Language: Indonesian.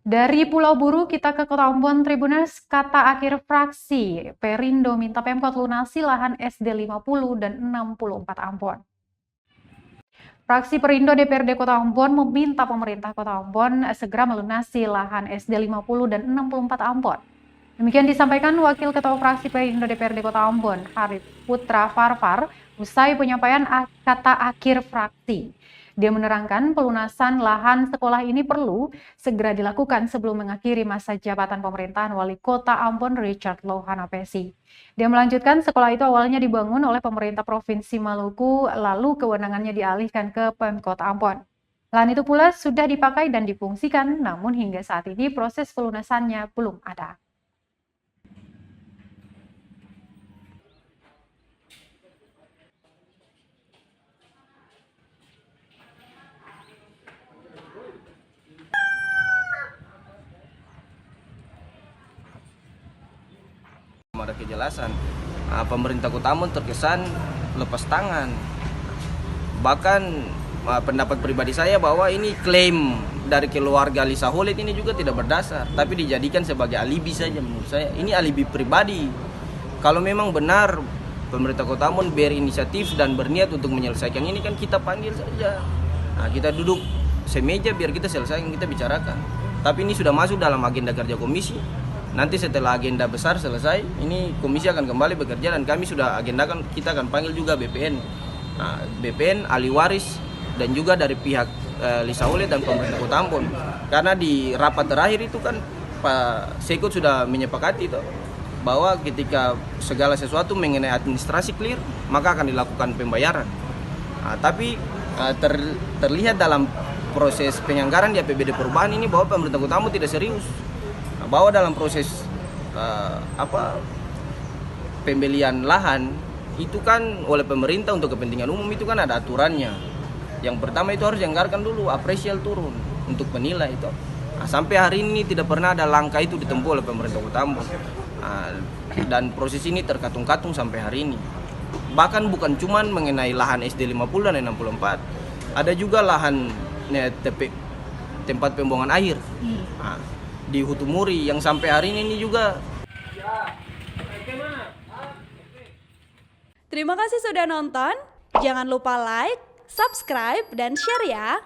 Dari Pulau Buru kita ke Kota Ambon, Tribuners, kata akhir fraksi Perindo minta Pemkot lunasi lahan SD 50 dan 64 Ambon. Fraksi Perindo DPRD Kota Ambon meminta pemerintah Kota Ambon segera melunasi lahan SD 50 dan 64 Ambon. Demikian disampaikan Wakil Ketua Fraksi Perindo DPRD Kota Ambon, Harif Putra Farfar, usai penyampaian kata akhir fraksi. Dia menerangkan pelunasan lahan sekolah ini perlu segera dilakukan sebelum mengakhiri masa jabatan pemerintahan Wali Kota Ambon Richard Lohana Pesi. Dia melanjutkan sekolah itu awalnya dibangun oleh pemerintah Provinsi Maluku, lalu kewenangannya dialihkan ke Pemkot Ambon. Lahan itu pula sudah dipakai dan difungsikan, namun hingga saat ini proses pelunasannya belum ada. Ada kejelasan, pemerintah Kota Ambon terkesan lepas tangan. Bahkan pendapat pribadi saya bahwa ini klaim dari keluarga Lisa Holet ini juga tidak berdasar, tapi dijadikan sebagai alibi saja. Menurut saya ini alibi pribadi. Kalau memang benar pemerintah Kota Ambon berinisiatif dan berniat untuk menyelesaikan ini, kan kita panggil saja. Kita duduk semeja biar kita selesaikan, kita bicarakan. Tapi ini sudah masuk dalam agenda kerja komisi. Nanti setelah agenda besar selesai, ini komisi akan kembali bekerja dan kami sudah agendakan kita akan panggil juga BPN, BPN, ahli waris dan juga dari pihak Lisa Holet dan pemerintah Kota Ambon. Karena di rapat terakhir itu kan Pak Sekut sudah menyepakati itu bahwa ketika segala sesuatu mengenai administrasi clear, maka akan dilakukan pembayaran. Tapi terlihat dalam proses penyanggaran di APBD perubahan ini bahwa pemerintah Kota Ambon tidak serius. Bahwa dalam proses pembelian lahan itu kan oleh pemerintah untuk kepentingan umum itu kan ada aturannya. Yang pertama itu harus dianggarkan dulu, apresial turun untuk penilai itu. Sampai hari ini tidak pernah ada langkah itu ditempuh oleh pemerintah Kota Ambon. Dan proses ini terkatung-katung sampai hari ini. Bahkan bukan cuma mengenai lahan SD 50 dan 64. Ada juga lahan tempat pembuangan air. Di Hutumuri yang sampai hari ini juga. Terima kasih sudah nonton. Jangan lupa like, subscribe, dan share ya.